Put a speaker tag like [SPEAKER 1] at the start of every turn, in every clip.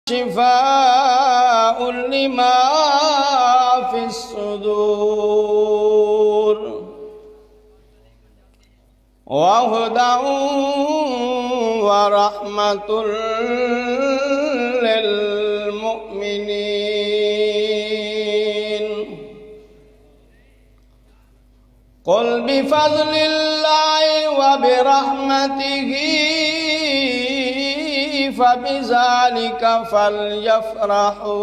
[SPEAKER 1] شفاء لما في الصدور وهدى ورحمة للمؤمنين قل بفضل الله وبرحمته فبذلك فليفرحوا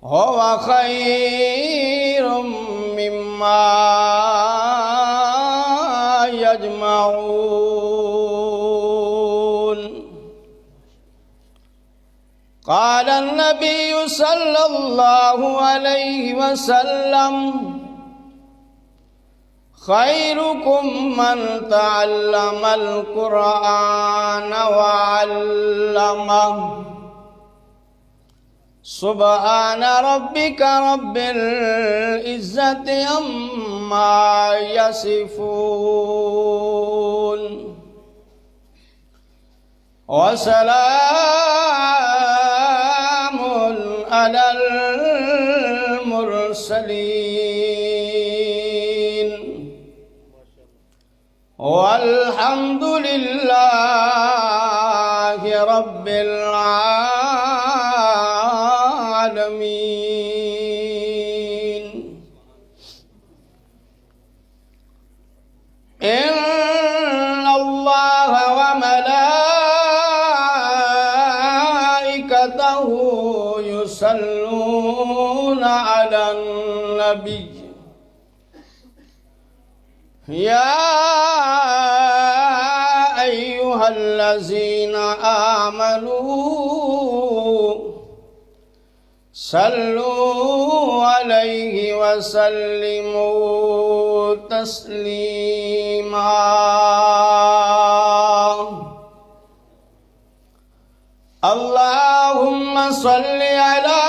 [SPEAKER 1] هو خير مما يجمعون قال النبي صلى الله عليه وسلم خيركم من تعلم القرآن وعلمه سبحان ربك رب العزة عما يصفون وسلام على المرسلين والحمد لله رب العالمين إن الله وملائكته يصلون على النبي يا أيها الذين آمنوا صلوا عليه وسلموا تسليما اللهم صل على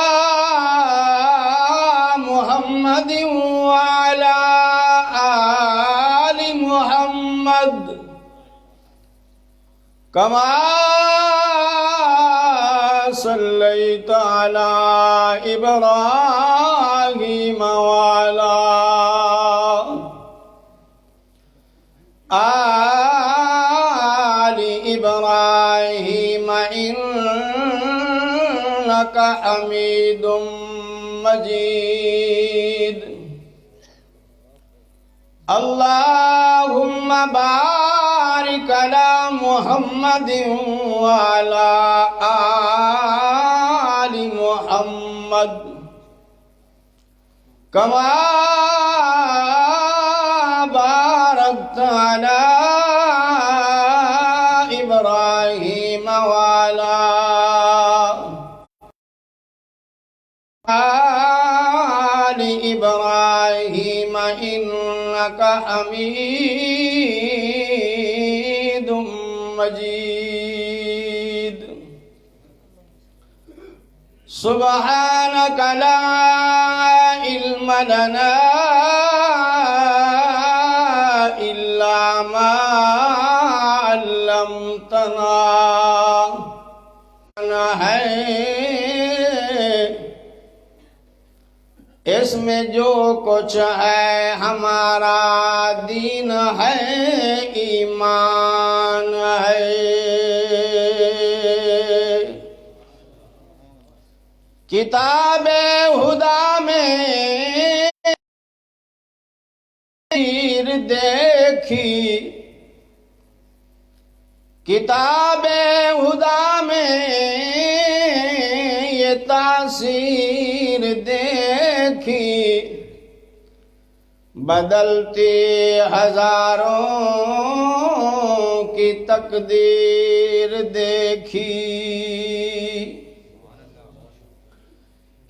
[SPEAKER 1] محمد وعلى آل محمد كما صليت على إبراهيم وعلى آل إبراهيم إنك حميد مجيد اللهم بارك على محمد وعلى آل محمد كما باركت على إبراهيم وعلى آل إبراهيم إنك حميد مجيد سبحانك لا علم لنا إلا ما علمتنا اس میں جو کچھ ہے ہمارا دین ہے ایمان ہے کتاب ہدا میں دیکھی کتاب ہدا میں یہ تاثیر دیکھی بدلتی ہزاروں کی تقدیر دیکھی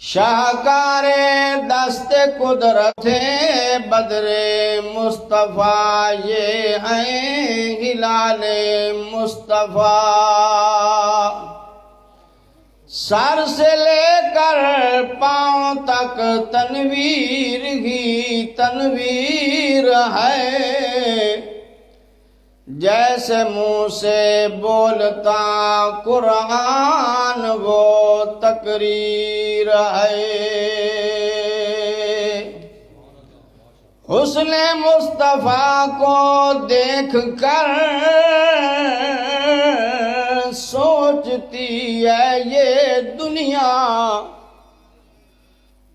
[SPEAKER 1] شاہکار دست قدرت بدر مصطفیٰ یہ ہیں ہلال مصطفیٰ سر سے لے کر پاؤں تک تنویر ہی تنویر ہے جیسے منہ سے بولتا قرآن وہ تقریر ہے، حسن مصطفیٰ کو دیکھ کر سوچتی ہے یہ دنیا،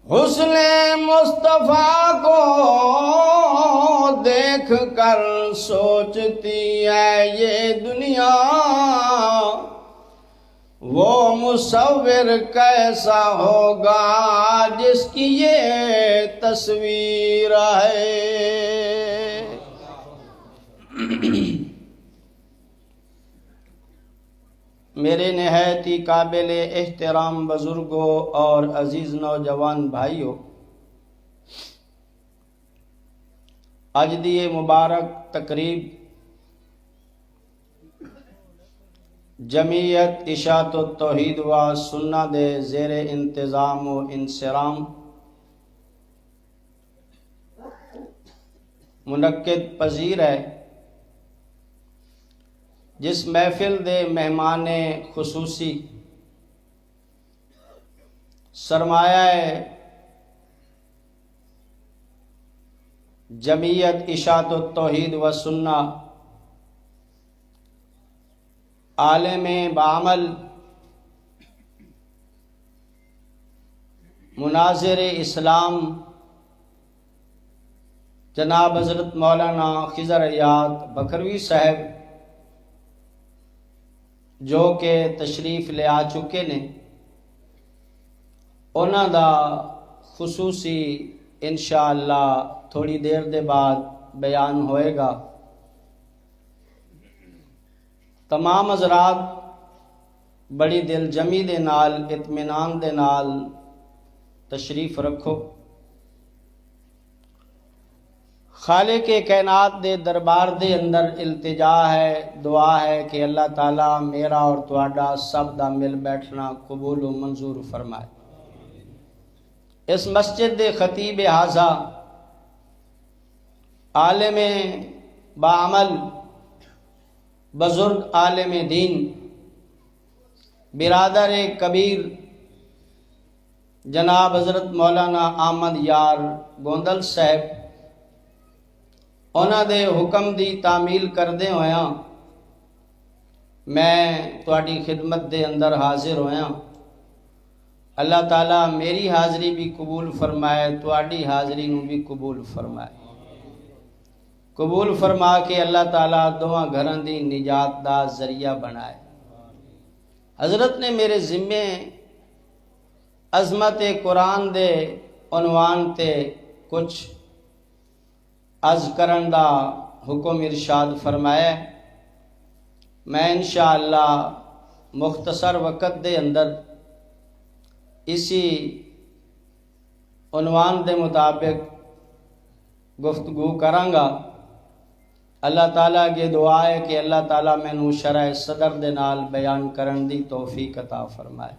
[SPEAKER 1] حسن مصطفیٰ کو دیکھ کر سوچتی ہے یہ دنیا، وہ مصور کیسا ہوگا جس کی یہ تصویر ہے۔ میرے نہایت ہی قابل احترام بزرگوں اور عزیز نوجوان بھائیوں، آج دی یہ مبارک تقریب جمعیت اشاعت التوحید و سنہ دے زیر انتظام و انصرام منعقد پذیر ہے، جس محفل دے مہمان خصوصی سرمایہ جمعیت اشاعت التوحید و سنہ عالم بعمل مناظر اسلام جناب حضرت مولانا خضر حیات بکروی صاحب جو کہ تشریف لے آ چکے نے، انہاں دا خصوصی انشاءاللہ تھوڑی دیر دے بعد بیان ہوئے گا۔ تمام حضرات بڑی دل جمی دے نال اطمینان دے نال تشریف رکھو۔ خالق کائنات دے دربار دے اندر التجا ہے، دعا ہے کہ اللہ تعالیٰ میرا اور تہاڈا سب دا مل بیٹھنا قبول و منظور فرمائے۔ اس مسجد دے خطیب حاضہ عالم بعمل بزرگ عالم دین برادر کبیر جناب حضرت مولانا احمد یار گوندل صاحب، انہاں دے حکم دی تعمیل کردے ہویا میں تہاڈی خدمت دے اندر حاضر ہویا۔ اللہ تعالیٰ میری حاضری بھی قبول فرمائے، تہاڈی حاضری نو بھی قبول فرمائے، قبول فرما کے اللہ تعالیٰ دواں گھراں دی نجات دا ذریعہ بنائے۔ حضرت نے میرے ذمے عظمت قرآن دے عنوان تے کچھ عرض کرن دا حکم ارشاد فرمایا ہے۔ میں انشاءاللہ مختصر وقت دے اندر اسی عنوان دے مطابق گفتگو کرانگا۔ اللہ تعالیٰ کی دعا ہے کہ اللہ تعالیٰ میں نو شرح صدر دے نال بیان کرن دی توفیق عطا فرمائے۔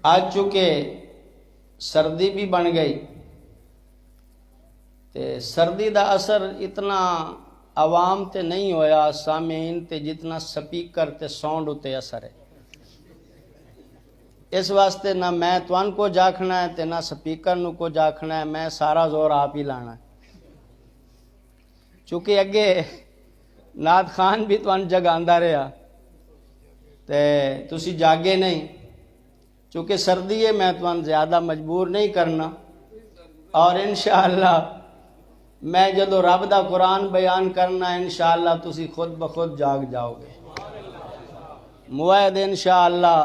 [SPEAKER 1] آج چونکہ سردی بھی بن گئی تے سردی دا اثر اتنا عوام تے نہیں ہویا سامعین تے جتنا سپیکر تے ساؤنڈ تے اثر ہے۔ اس واسطے نہ میں توان کو جاکھنا ہے تے نہ سپیکر نو کو جاکھنا ہے، میں سارا زور آپ ہی لانا ہے۔ چونکہ اگے نعت خان بھی توان جگاندہ رہا تے تسی جاگے نہیں، چونکہ سردی ہے میں توان زیادہ مجبور نہیں کرنا، اور انشاءاللہ میں جدو رب دا قرآن بیان کرنا انشاءاللہ تسی خود بخود جاگ جاؤ گے۔ موعد انشاءاللہ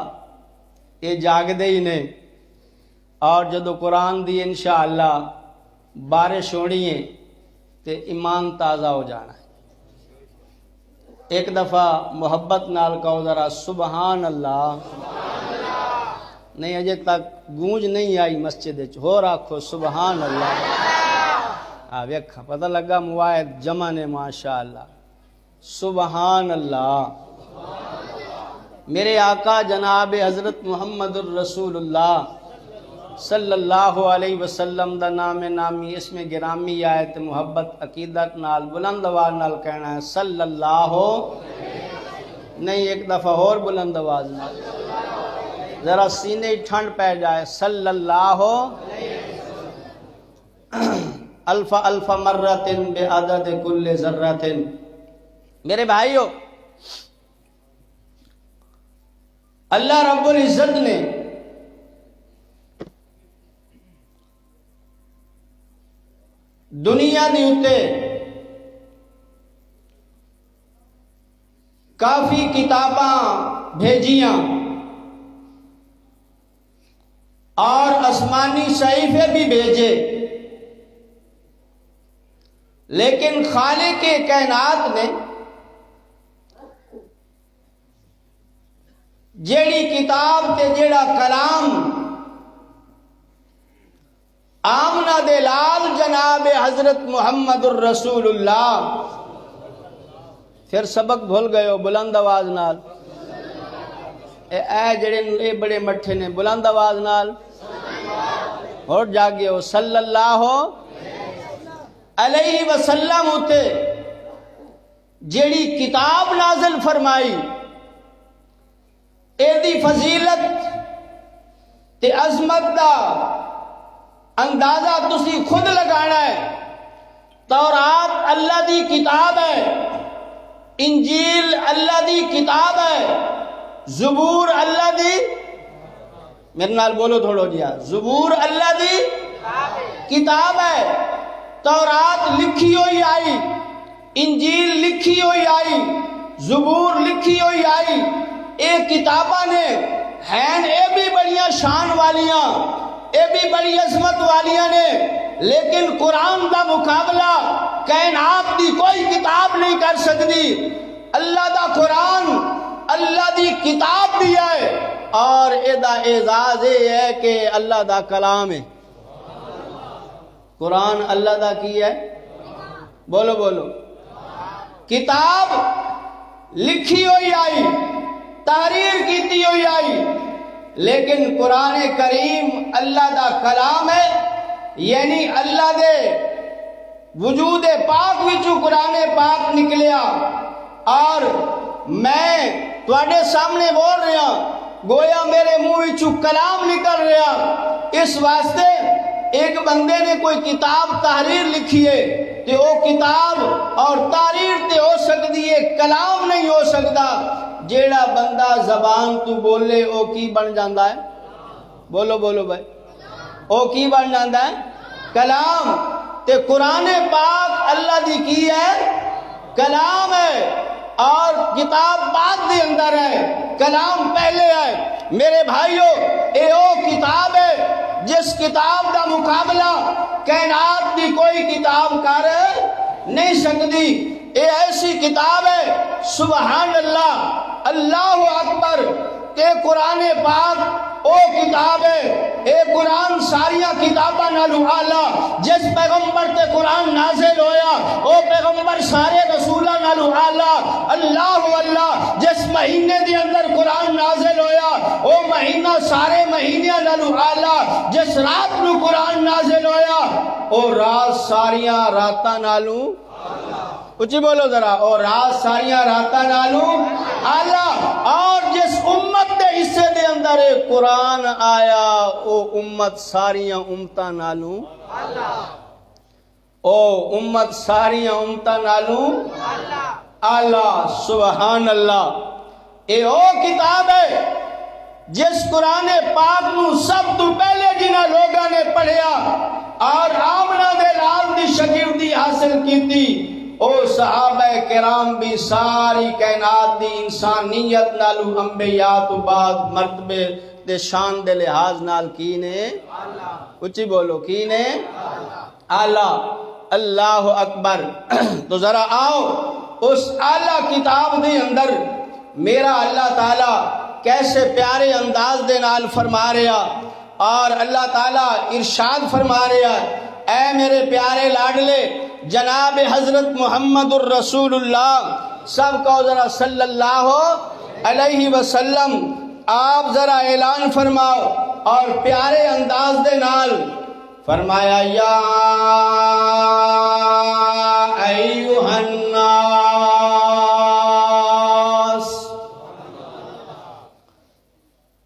[SPEAKER 1] یہ جاگ دے ہی نہیں، اور جدو قرآن دی انشاءاللہ بارش ہونی ہے تے ایمان تازہ ہو جانا ہے۔ ایک دفعہ محبت نال کہو ذرا سبحان اللہ۔ نہیں اجے تک گونج نہیں آئی مسجد وچ، ہو رکھو سبحان اللہ۔ ویکھا پتہ لگا مواعد جمع نے ماشاءاللہ۔ سبحان اللہ۔ میرے آقا جناب حضرت محمد الرسول اللہ صلی اللہ علیہ وسلم دا نام نامی اس میں گرامی آئے تے محبت عقیدت نال بلند آواز نال کہنا ہے صلی اللہ نہیں، ایک دفعہ اور بلند آواز نال، ذرا سینے ہی ٹھنڈ پہ جائے، صلی اللہ الف الف مرت بعدد کل ذرۃ۔ میرے بھائیو، اللہ رب العزت نے دنیا دی اتے کافی کتاباں بھیجیاں اور آسمانی صحیفے بھی بھیجے، لیکن خالق کائنات نے جیڑی کتاب تے جیڑا کلام آمنہ دے لال جناب حضرت محمد الرسول اللہ، پھر سبق بھول گئے ہو، بلند آواز نال اے جڑے اے بڑے مٹھے نے، بلند آواز نال اور جاگے ہو، صلی اللہ علیہ وسلم ہوتے جیڑی کتاب نازل فرمائی، اے دی فضیلت تے عظمت دا اندازہ تسی خود لگانا ہے۔ تورات اللہ دی کتاب ہے، انجیل اللہ دی کتاب ہے، زبور اللہ دی، میرے نال بولو تھوڑو جیا، زبور اللہ دی کتاب ہے، تورات لکھی ہوئی آئی، انجیل لکھی ہوئی آئی، زبور لکھی ہوئی آئی، اے کتاباں نے ہیں اے بھی بڑیاں شان والیاں، اے بھی بڑی عظمت والیاں نے، لیکن قرآن دا مقابلہ کائنات دی کوئی کتاب نہیں کر سکتی۔ اللہ دا قرآن اللہ دی کتاب بھی ہے اور اے دا اعزاز یہ ہے کہ اللہ دا کلام ہے۔ قرآن اللہ دا کی ہے، بولو بولو، کتاب لکھی ہوئی آئی، تحریر کیتی ہوئی آئی، لیکن قرآن کریم اللہ دا کلام ہے، یعنی اللہ دے وجود پاک وچوں قرآن پاک نکلیا، اور میں تواڈے سامنے بول رہا گویا میرے منہ وچوں کلام نکل رہا۔ اس واسطے ایک بندے نے کوئی کتاب تحریر لکھی ہے تے وہ کتاب اور تحریر تے ہو سکتی ہے، کلام نہیں ہو سکتا۔ جیڑا بندہ زبان تو بولے او کی بن جاندہ ہے، بولو بولو بھائی، او کی بن جاندہ ہے، کلام۔ تے قرآن پاک اللہ دی کی ہے، کلام ہے، اور کتاب بعد دے اندر ہے، کلام پہلے ہے۔ میرے بھائیو، اے او کتاب ہے جس کتاب دا مقابلہ کائنات دی کوئی کتاب کر نہیں سکتی۔ اے ایسی کتاب ہے، سبحان اللہ، اللہ اکبر، کہ قرآن پاک او کتاب ہے، اے قرآن ساریاں کتاباں نالو اعلیٰ۔ جس پیغمبر تے قرآن نازل ہویا او پیغمبر سارے رسولاں نالو اعلیٰ۔ اللہ اللہ، جس مہینے دے اندر قرآن نازل ہویا او مہینہ سارے مہینیاں نالو اعلیٰ۔ جس رات نو قرآن نازل ہویا او رات ساریاں راتاں نالو، اچھی بولو ذرا، اور رات ساریاں راتاں نالو اعلیٰ۔ اور جس امت دے حصے دے اندر قرآن آیا او امت ساریاں امتاں نالو او امت ساریاں امتاں نالو اعلیٰ۔ سبحان اللہ، اے او کتاب ہے جس قرآن پاک نو سب تو پہلے جنہاں لوگاں نے پڑھیا اور آمنہ دے لال دی شاگردی حاصل کی تھی، او صحابہ کرام بھی ساری کائنات دی انسانیت نالو انبیاء تو بعد مرتبے دے شان دے لحاظ نال کی نے، اچھی بولو، کی نے اعلیٰ۔ اللہ اکبر۔ تو ذرا آؤ اس اعلیٰ کتاب دے اندر میرا اللہ تعالیٰ کیسے پیارے انداز دے نال فرما رہا، اور اللہ تعالیٰ ارشاد فرما رہا، اے میرے پیارے لاڈلے جناب حضرت محمد الرسول اللہ، سب کو ذرا صلی اللہ علیہ وسلم، آپ ذرا اعلان فرماؤ، اور پیارے انداز دے نال فرمایا یا ایوہ الناس،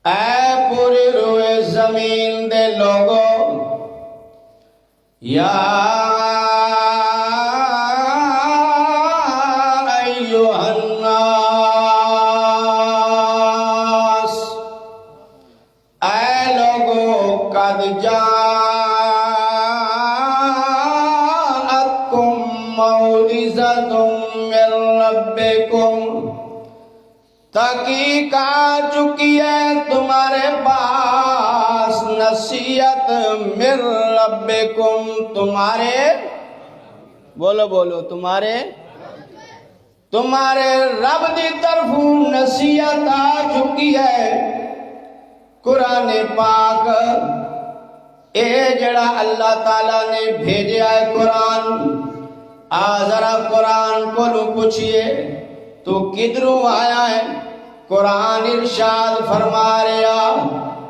[SPEAKER 1] اے پوری روئے زمین دے لوگوں، یا ایوہ الناس، اے لوگوں، قد جاءتکم موعظۃ من ربکم، تحقیق آ چکی ہے تمہارے پاس نصیحت من ربکم، تمہارے بولو بولو تمہارے رب دی طرف نصیحت آ چکی ہے۔ قرآن پاک اے جڑا اللہ تعالیٰ نے بھیجا ہے قرآن، ذرا قرآن کو پوچھئے تو کدھروں آیا ہے؟ قرآن ارشاد فرما رہا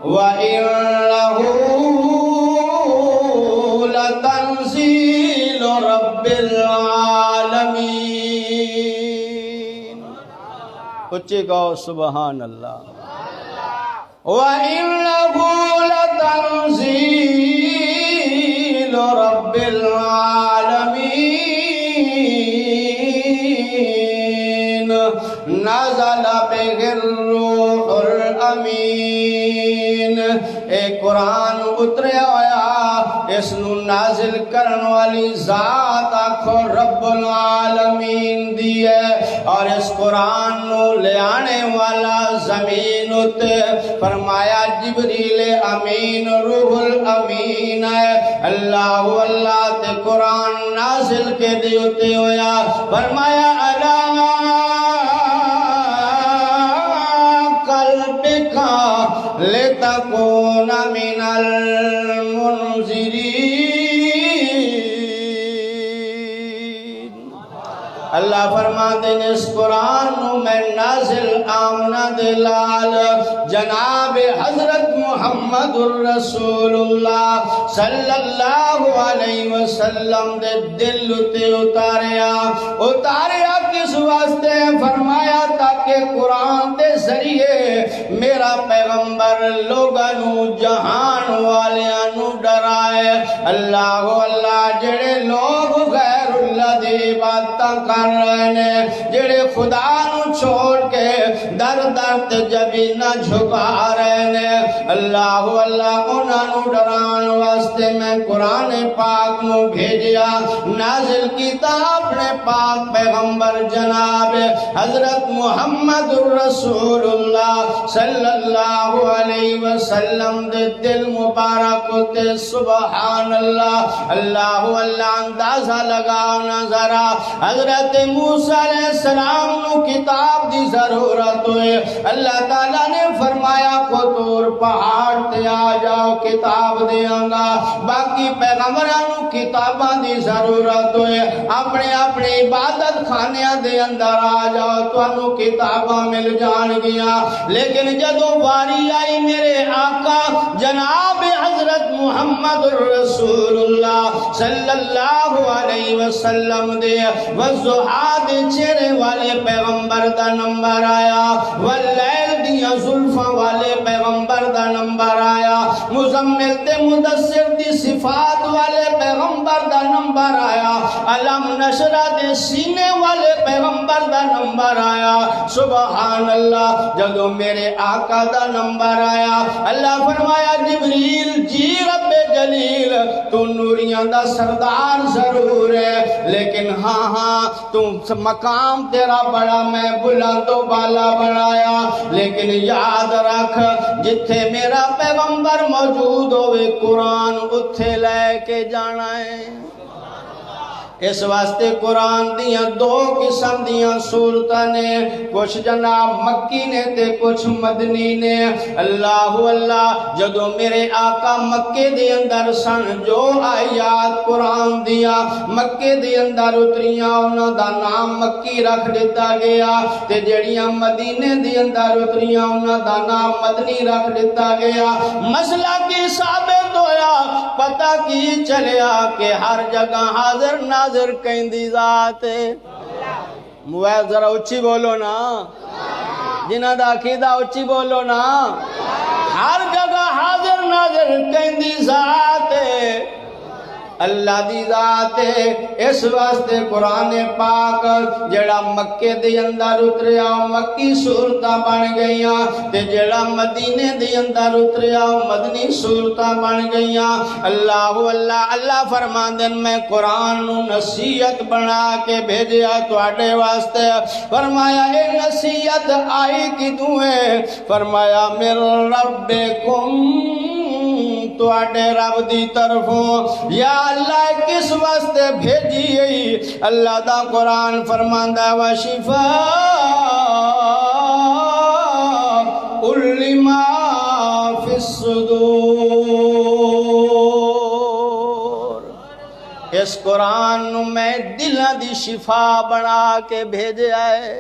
[SPEAKER 1] وَإِنَّهُ لَتَنزِيلُ رَبِّ الْعَالَمِينَ، اچھی کہو سبحان اللہ۔ وَإِنَّهُ لَتَنزِيلُ رَبِّ الْعَالَمِينَ، نزل بِهِ الروح الامین، اے قرآن اترے ہویا، اس نو نازل کرن والی ذات آکھو رب العالمین دی ہے، اور اس قرآن نو لے آنے والا زمین اتے فرمایا جبریل امین روح الامین ہے۔ اللہ تے قرآن نازل کے دیوتے ہویا، فرمایا لِتَكُونَ مِنَ الْمُنذِرِينَ، اللہ فرماتے ہیں اس قرآن نو میں نازل آمنا دلال جناب حضرت محمد الرسول اللہ صلی اللہ علیہ وسلم دے دل تے اتاریا کس واسطے؟ فرمایا تاکہ قرآن دے ذریعے میرا پیغمبر لوگانو جہان والیانو ڈرائے۔ اللہ جڑے لوگ غیر اللہ دی باتاں کر رہے ہیں، جڑے خدا نو چھوڑ کے در تے جبی نہ جھکا رہے ہیں، اللہ انہاں نو ڈران واسطے میں قرآن پاک نو بھیجیا، نازل کیتا اپنے پاک پیغمبر جناب حضرت محمد الرسول اللہ صلی اللہ علیہ وسلم دے دل مبارک تے سبحان اللہ۔ اللہ اندازہ لگاؤ نظرہ، حضرت موسیٰ علیہ السلام نو کتاب دی ضرورت ہوئے، اللہ تعالیٰ نے فرمایا کو طور پہاڑ تے آ جاؤ کتاب دیاں گا، باقی پیغمبرانو کتاباں دی ضرورت ہوئے، اپنے عبادت خانیاں دے اندر آ جاؤ تو انو کتاباں مل جان گیا۔ لیکن جدو باری آئی میرے آقا جناب حضرت محمد الرسول اللہ صلی اللہ علیہ وسلم دے والضحیٰ دے چہرے والے پیغمبر دا نمبر آیا، واللیل دیا زلفاں والے پیغمبر دا نمبر آیا، مزمل تے مدثر دی صفات والے پیغمبر دا نمبر آیا، علم نشرہ دے سینے والے پیغمبر دا نمبر آیا۔ سبحان اللہ، جدو میرے آقا دا نمبر آیا، اللہ فرمایا جبریل جی رب جلیل تو نوریاں دا سردار ضرور ہے، لیکن ہاں تو مقام تیرا بڑا میں بلند و بالا بڑھایا، لیکن یاد رکھ جتھے میرا پیغمبر موجود ہوئے قرآن اتھے لے کے جانا ہے۔ اس واسطے قرآن دیاں دو قسم دیاں صورتاں نے، کچھ جناب مکی نے تے کچھ مدنی نے۔ اللہ اللہ جدو میرے آقا مکے دے اندر سن، جو آیات قرآن دیاں مکے دے اندر اتریاں انہاں دا نام مکی رکھ دیتا گیا، تے جڑیاں مدینے دے اندر اتریاں انہاں دا نام مدنی رکھ دیتا گیا۔ مسئلہ کی ثابت ہویا، پتہ کی چلیا کہ ہر جگہ حاضر ناظر کہندی ذات ہے۔ مویز ذرا اچھی بولو نا، جنہ دا عقیدہ اچھی بولو نا، ہر جگہ حاضر ناظر کہندی ذات ہے، اللہ دی ذات ہے۔ اس واسطے قرآن پاک جڑا مکے دے اندر اتریا مکی صورتاں بن گئیاں، تے جڑا مدینے دے اندر اتریا مدنی صورتاں بن گئیاں۔ اللہ اللہ اللہ فرماندن میں قرآن نو نصیحت بنا کے بھیجیا تواڈے واسطے۔ فرمایا اے نصیحت آئی کدوں ہے؟ فرمایا من ربکم، تواڈے رب دی طرفوں۔ یا اللہ کس واسطے بھیجی گئی؟ اللہ دا قرآن فرماندا وشفاء لما فی الصدور۔ اس قرآن نو میں دلاں دی شفا بنا کے بھیجیا ہے،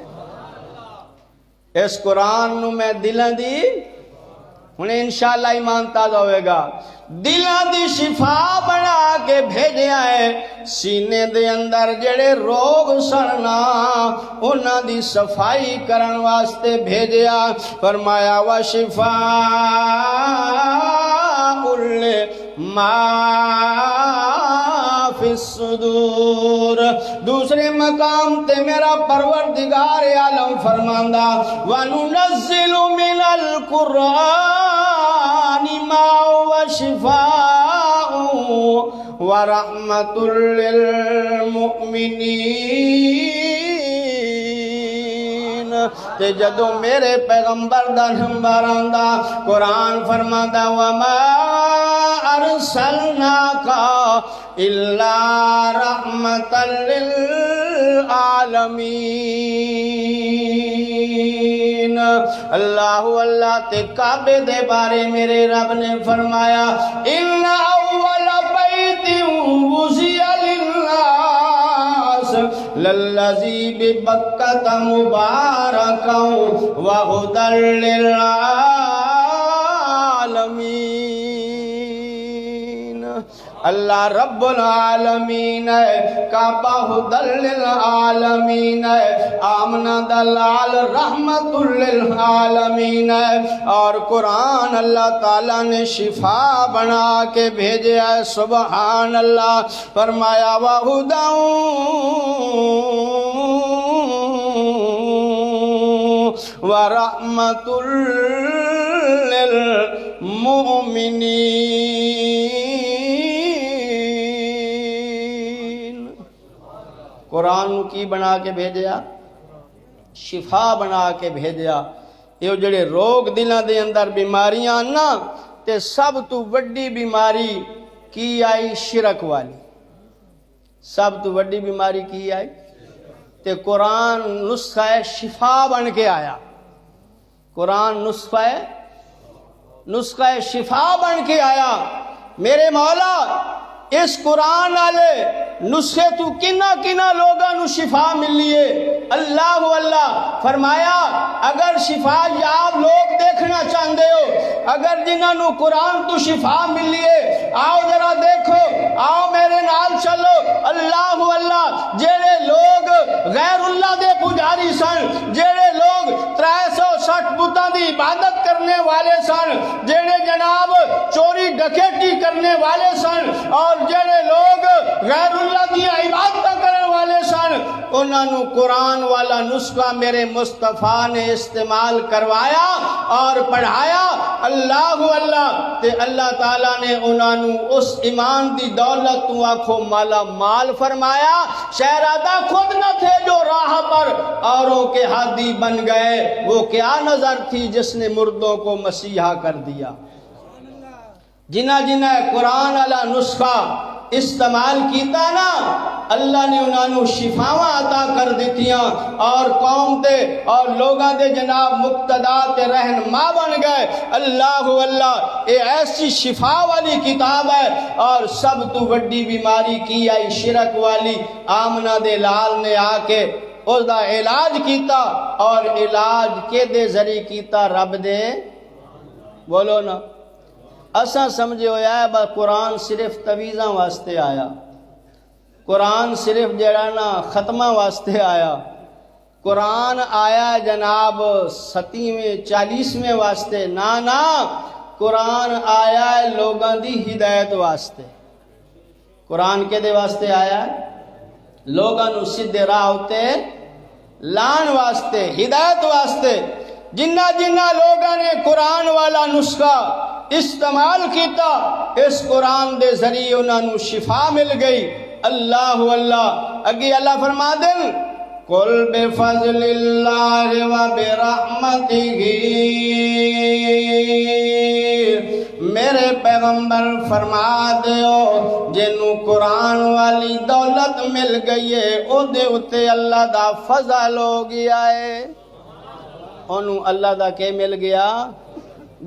[SPEAKER 1] اس قرآن نو میں دلاں دی، انہیں انشاءاللہ ایمان تازہ ہوئے گا، دلاں دی شفا بنا کے بھیجیا ہے۔ سینے دے اندر جڑے روگ سڑنا انہاں دی صفائی کرن واسطے بھیجیا۔ فرمایا وشفاء لما فی الصدور۔ دوسرے مقام تے میرا پروردگار عالم فرماندا وَنُنَزِّلُ مِنَ الْقُرْآنِ مَا هُوَ شِفَاءٌ وَرَحْمَةٌ لِّلْمُؤْمِنِينَ۔ تے جدو میرے پیغمبر دا نمبر آندا قرآن فرماندا وَمَا أَرْسَلْنَاكَ إِلَّا رَحْمَةً لِّلْعَالَمِينَ۔ اللہ اللہ تے کعبے دے بارے میرے رب نے فرمایا ان اول بیت وضع للناس للذی ببکۃ مبارکا وہدی للعالمین۔ اللہ رب العالمین ہے، کعبہ ہدی للعالمین ہے، آمنہ دلال رحمت للعالمین ہے، اور قرآن اللہ تعالیٰ نے شفا بنا کے بھیجا ہے۔ سبحان اللہ۔ فرمایا وہدی ورحمت للمؤمنین۔ قرآن کی بنا کے بھیجیا، شفا بنا کے بھیجیا۔ یہ جڑے روگ دلاں دے اندر بیماریاں نا، تے سب تو وڈی بیماری کی آئی؟ شرک والی۔ سب تو وڈی بیماری کی آئی؟ تے قرآن نسخہ شفا بن کے آیا۔ قرآن نسخہ شفا بن کے آیا۔ میرے مولا اس قرآن والے نسخے تو کنہ کنہ لوگاں نو شفا ملی ہے۔ اللہ اللہ فرمایا اگر شفا یاب لوگ دیکھنا چاہتے ہو، اگر جنہاں نو قرآن تو شفا ملی ہے، آؤ ذرا دیکھو، آؤ میرے نال چلو۔ اللہ اللہ جڑے لوگ غیر اللہ دے پجاری سن، جڑے لوگ 360 بتاں دی عبادت کرنے والے سن، جڑے جناب چوری ڈکیٹی کرنے والے سن، اور جڑے لوگ غیر اللہ دی عبادت کرنے والے سن، انہاں نو قرآن والا نسخہ میرے مصطفیٰ نے استعمال کروایا اور پڑھایا۔ اللہ اللہ تے اللہ تعالیٰ نے انہاں نو اس ایمان دی دولت تو آنکھوں مالا مال فرمایا۔ شہزادہ خود نہ تھے جو راہ پر اوروں کے ہادی بن گئے، وہ کیا نظر تھی جس نے مردوں کو مسیحا کر دیا۔ جنہ جنہ قرآن والا نسخہ استعمال کیتا نا اللہ نے انہوں شفاواں عطا کر دیتیاں اور قوم تے اور لوگاں دے جناب مقتدا تے رہنما بن گئے۔ اللہ اللہ اے ایسی شفا والی کتاب ہے۔ اور سب تو بڑی بیماری کی آئی شرک والی، آمنہ دے لال نے آ کے اس دا علاج کیتا، اور علاج کے دے ذریعے کیتا رب دے بولو نا۔ اساں سمجھے ہویا ہے بس قرآن صرف تویزاں واسطے آیا، قرآن صرف جڑا نا ختمہ واسطے آیا، قرآن آیا جناب 7ویں 40ویں واسطے، نا قرآن آیا ہے لوگاں دی ہدایت واسطے۔ قرآن کے دے واسطے آیا ہے لوگاں نو سیدھے راہ ہوتے لان واسطے، ہدایت واسطے۔ جنہ لوگاں نے قرآن والا نسخہ استعمال کیتا، اس قرآن دے ذریعے انہاں نو شفا مل گئی۔ اللہ اللہ اگے اللہ فرما دیں قل بفضل اللہ و برحمتہ، میرے پیغمبر فرما دیو جنوں قرآن والی دولت مل گئی ہے او دے اتے اللہ دا فضل ہو گیا ہے، انہوں اللہ دا کہ مل گیا۔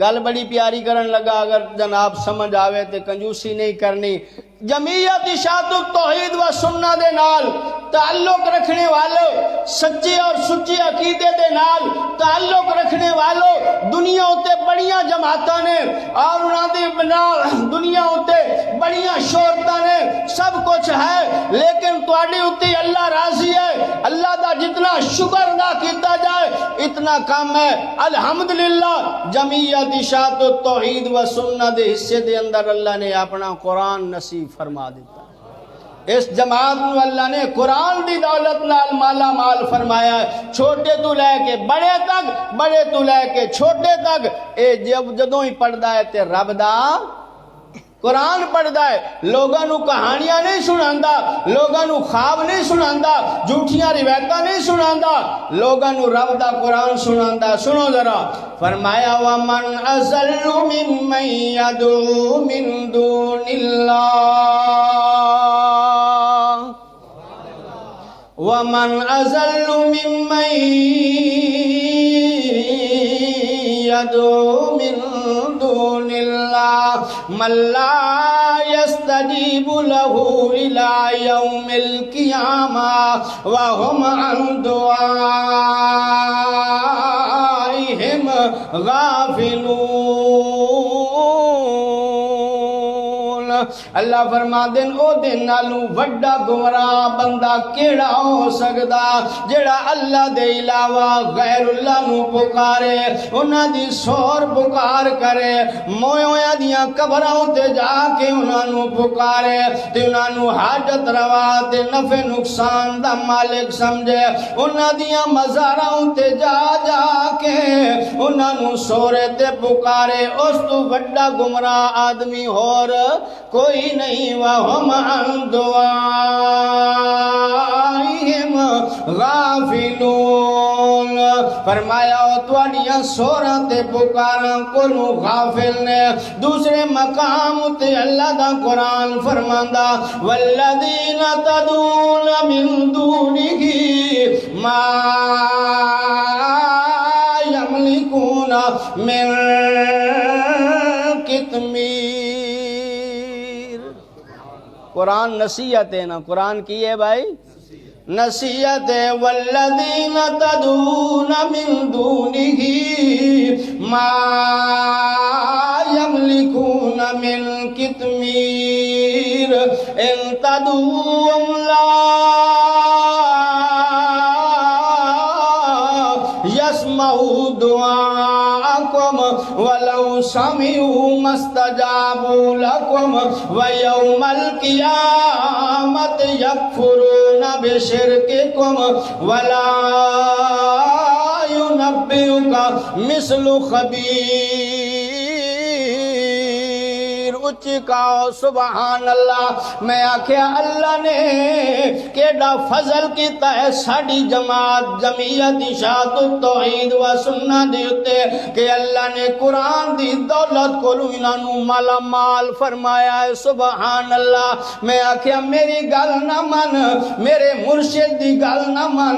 [SPEAKER 1] گل بڑی پیاری کرن لگا، اگر جناب سمجھ آوے تے کنجوسی نہیں کرنی۔ جمعیت اشاعت التوحید و سنہ دے نال تعلق رکھنے والوں، سچے اور سچے عقیدے دے نال تعلق رکھنے والوں دنیا ہوتے بڑیاں جماعتاں نے اور انہاں دی دنیا ہوتے بڑیاں شہرتاں نے، سب کچھ ہے، لیکن تواڈے اوتے اللہ راضی ہے۔ اللہ دا جتنا شکر ادا کیتا جائے اتنا کم ہے۔ الحمدللہ جمعیت اشاعت التوحید و سنہ دے حصے دے اندر اللہ نے اپنا قرآن نصیب فرما دیتا۔ اس جماعت نو اللہ نے قرآن دی دولت نال مالا مال فرمایا ہے، چھوٹے تو لے کے بڑے تک، بڑے تو لے کے چھوٹے تک۔ اے جدوں ہی پڑھدا ہے تے رب دا قرآن پڑھدا ہے، لوگاں نو کہانیاں نہیں سناندا، لوگاں نو خواب نہیں سناندا، جھوٹیاں روایتاں نہیں سناندا، لوگاں نو رب دا قرآن سناندا۔ سنو ذرا، فرمایا وَمَنْ أَضَلُّ مِمَّن يَدْعُو مِن دُونِ اللَّهِ وَمَنْ أَضَلُّ مِمَّن يَدْعُو مِن دُونِ اللَّهِ مَن لَّا يَسْتَجِيبُ لَهُ إِلَى يَوْمِ الْقِيَامَةِ وَهُمْ عَن دُعَائِهِمْ غافلون۔ اللہ فرما دین او دن نالو وڈا گمراہ بندہ کیڑا ہو سکدا جڑا اللہ دے علاوہ غیر اللہ نو پکارے، انہاں دی سور پکار کرے، مویاں دیاں قبراں تے جا کے انہاں نو پکارے تے انہاں نو حاجت روا تے نفع نقصان دا مالک سمجھے، انہاں دیاں مزاراں تے جا جا کے انہاں نو سورے تے پکارے، اس تو وڈا گمراہ آدمی اور کوئی نہیں۔ وَهُمْ عَن دُعَائِهِمْ غافلون۔ فرمایا او تواڈیاں سوراں تے پکاراں کولوں غافل نے۔ دوسرے مقام تے اللہ دا قرآن فرماندا والذین تدعون من دونہ ما یملکون من قطمیر۔ قرآن نصیحت ہے نا، قرآن کی ہے بھائی نصیحت ہے۔ والذین تدعون من دونہ ما یملکون من قطمیر ان تدعوهم لا يسمعوا دعاءكم ولو سمعوا ما استجابوا لكم ويوم القيامة يكفرون بشرككم ولا ينبئك مثل خبير۔ اچھی کہو سبحان اللہ۔ میں آکھیا اللہ نے کیڑا فضل کیتا ہے ساڈی جماعت جمعیت اشاعت التوحید و سنت دے اتے کہ اللہ نے قرآن دی دولت کولو انہاں نو مالا مال فرمایا ہے سبحان اللہ۔ میں آکھیا میری گل نہ من، میرے مرشد دی گل نہ من،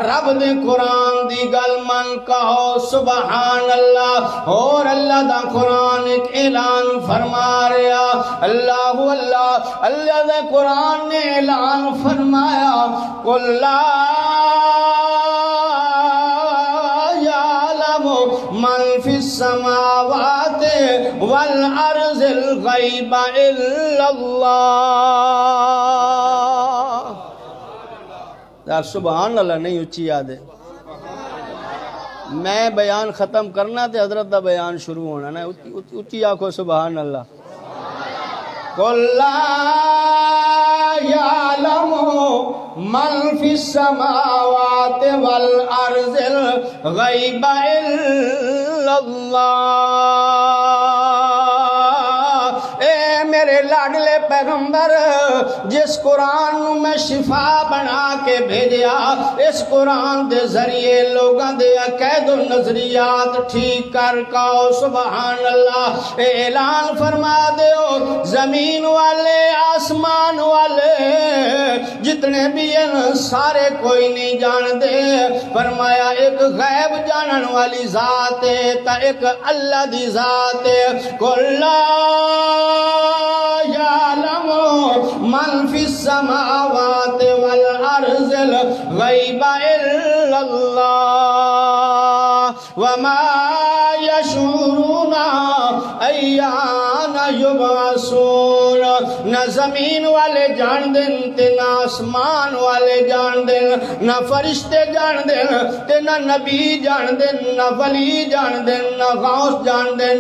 [SPEAKER 1] رب دے قرآن دی گل من، کہو سبحان اللہ۔ اور اللہ دا قرآن ایک اعلان فرما رہا، اللہ اللہ اللہ دے قرآن نے اعلان فرمایا قل لا یعلم من فی السماوات والارض الغیب الا اللہ۔ یار سبحان اللہ نہیں اچھی یاد ہے۔ میں بیان ختم کرنا تے حضرت دا بیان شروع ہونا نا، اچھی آنکھو سبحان اللہ۔ قل لا یعلم من فی السماوات والارض الغیب الا اللہ۔ اے میرے لاڈلے پیغمبر، جس قرآن نو میں شفا بنا کے بھیجیا، اس قرآن دے ذریعے لوگاں دے عقائد و نظریات ٹھیک کر کہو سبحان اللہ۔ اے اعلان فرما دیو زمین والے آسمان والے جتنے بھی ہیں سارے کوئی نہیں جان دے، فرمایا ایک غیب جانن والی ذات ہے تا ایک اللہ دی ذات ہے۔ قل لا یعلم من فی السماوات والارض الغیب الا اللہ وما یشعرون ایان یبعثون۔ نہ زمین والے جان دن تے نہ آسمان والے جان دن، نہ فرشتے جان دن تے نہ نبی جان دن، نہ ولی جان دن، نہ غوث جان دن۔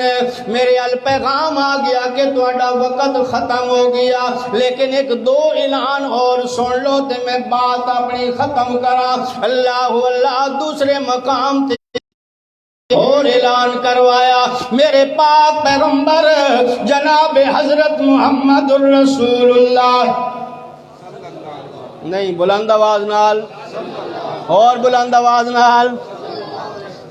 [SPEAKER 1] میرے ال پیغام آ گیا کہ تہاڈا وقت ختم ہو گیا، لیکن ایک دو اعلان اور سن لو تے میں بات اپنی ختم کرا۔ اللہ اللہ دوسرے مقام تے اور اعلان کروایا میرے پاک پیغمبر جناب حضرت محمد الرسول اللہ، نہیں بلند آواز نال اور بلند آواز نال،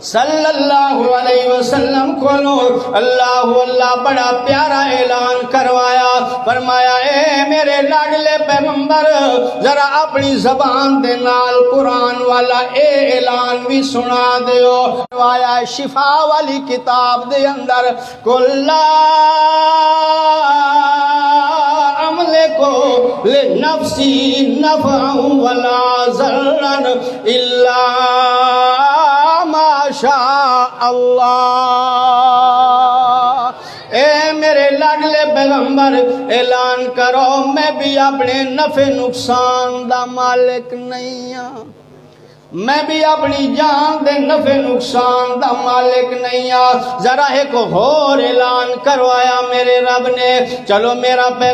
[SPEAKER 1] صلی اللہ علیہ وسلم کولو اللہ اللہ بڑا پیارا اعلان کروایا، فرمایا اے میرے لاڈلے پیغمبر ذرا اپنی زبان دے نال قرآن والا اے اعلان بھی سنا دیو۔ فرمایا شفا والی کتاب دے اندر قل لا املکو لنفسی نفعا ولا ضرا الا ماشاء اللہ۔ اے میرے لاڈلے پیغمبر اعلان کرو میں بھی اپنے نفع نقصان دا مالک نہیں ہاں، میں بھی اپنی جان دے نفع نقصان دا مالک نہیں ہاں۔ ذرا ایک اور اعلان کروایا میرے رب نے، چلو میرا پیغمبر